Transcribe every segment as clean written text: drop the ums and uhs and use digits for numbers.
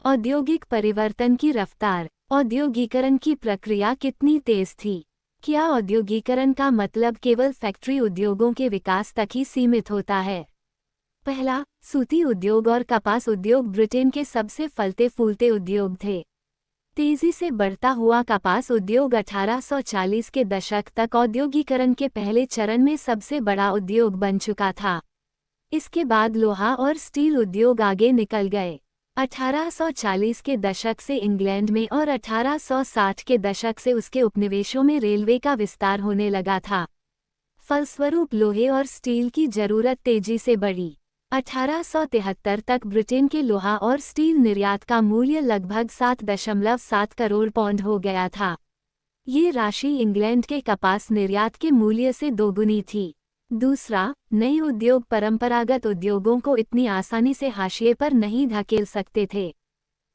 औद्योगिक परिवर्तन की रफ्तार। औद्योगीकरण की प्रक्रिया कितनी तेज थी? क्या औद्योगीकरण का मतलब केवल फैक्ट्री उद्योगों के विकास तक ही सीमित होता है? पहला, सूती उद्योग और कपास उद्योग ब्रिटेन के सबसे फलते फूलते उद्योग थे। तेजी से बढ़ता हुआ कपास उद्योग 1840 के दशक तक औद्योगीकरण के पहले चरण में सबसे बड़ा उद्योग बन चुका था। इसके बाद लोहा और स्टील उद्योग आगे निकल गए। 1840 के दशक से इंग्लैंड में और 1860 के दशक से उसके उपनिवेशों में रेलवे का विस्तार होने लगा था। फलस्वरूप लोहे और स्टील की जरूरत तेजी से बढ़ी। 1873 तक ब्रिटेन के लोहा और स्टील निर्यात का मूल्य लगभग 7.7 करोड़ पौंड हो गया था। ये राशि इंग्लैंड के कपास निर्यात के मूल्य से दोगुनी थी। दूसरा, नए उद्योग परंपरागत उद्योगों को इतनी आसानी से हाशिए पर नहीं धकेल सकते थे।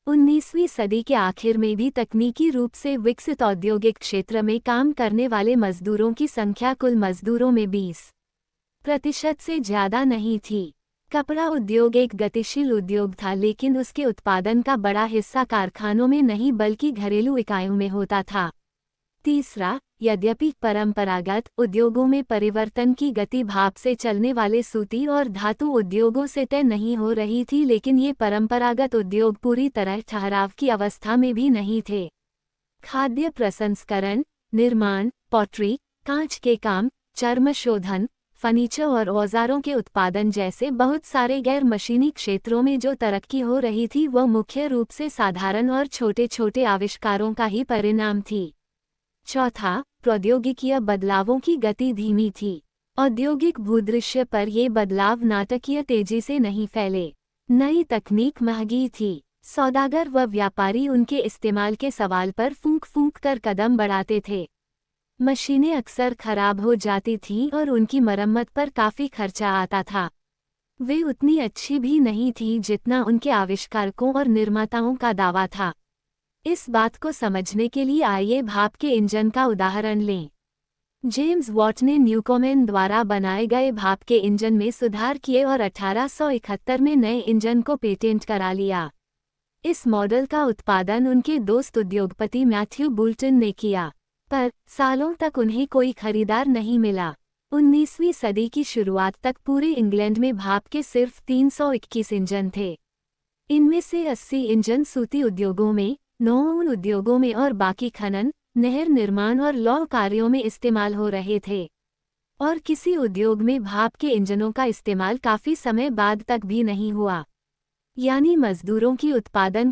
19वीं सदी के आखिर में भी तकनीकी रूप से विकसित औद्योगिक क्षेत्र में काम करने वाले मजदूरों की संख्या कुल मजदूरों में 20% से ज्यादा नहीं थी। कपड़ा उद्योग एक गतिशील उद्योग था, लेकिन उसके उत्पादन का बड़ा हिस्सा कारखानों में नहीं बल्कि घरेलू इकाइयों में होता था। तीसरा, यद्यपि परंपरागत उद्योगों में परिवर्तन की गति भाप से चलने वाले सूती और धातु उद्योगों से तय नहीं हो रही थी, लेकिन ये परंपरागत उद्योग पूरी तरह ठहराव की अवस्था में भी नहीं थे। खाद्य प्रसंस्करण, निर्माण, पॉटरी, कांच के काम, चर्म शोधन, फर्नीचर और औजारों के उत्पादन जैसे बहुत सारे गैर मशीनी क्षेत्रों में जो तरक्की हो रही थी वह मुख्य रूप से साधारण और छोटे छोटे आविष्कारों का ही परिणाम थी। चौथा, प्रौद्योगिकीय बदलावों की गति धीमी थी। औद्योगिक भूदृश्य पर ये बदलाव नाटकीय तेजी से नहीं फैले। नई तकनीक महंगी थी। सौदागर व व्यापारी उनके इस्तेमाल के सवाल पर फूंक फूंक कर कदम बढ़ाते थे। मशीनें अक्सर खराब हो जाती थीं और उनकी मरम्मत पर काफ़ी खर्चा आता था। वे उतनी अच्छी भी नहीं थीं जितना उनके आविष्कारकों और निर्माताओं का दावा था। इस बात को समझने के लिए आइए भाप के इंजन का उदाहरण लें। जेम्स वॉट ने न्यूकोमेन द्वारा बनाए गए भाप के इंजन में सुधार किए और 1871 में नए इंजन को पेटेंट करा लिया। इस मॉडल का उत्पादन उनके दोस्त उद्योगपति मैथ्यू बुल्टन ने किया, पर सालों तक उन्हें कोई खरीदार नहीं मिला। 19वीं सदी की शुरुआत तक पूरे इंग्लैंड में भाप के सिर्फ 321 इंजन थे। इनमें से 80 इंजन सूती उद्योगों में, 9 ऊन उद्योगों में और बाकी खनन, नहर निर्माण और लौह कार्यों में इस्तेमाल हो रहे थे। और किसी उद्योग में भाप के इंजनों का इस्तेमाल काफ़ी समय बाद तक भी नहीं हुआ। यानी मजदूरों की उत्पादन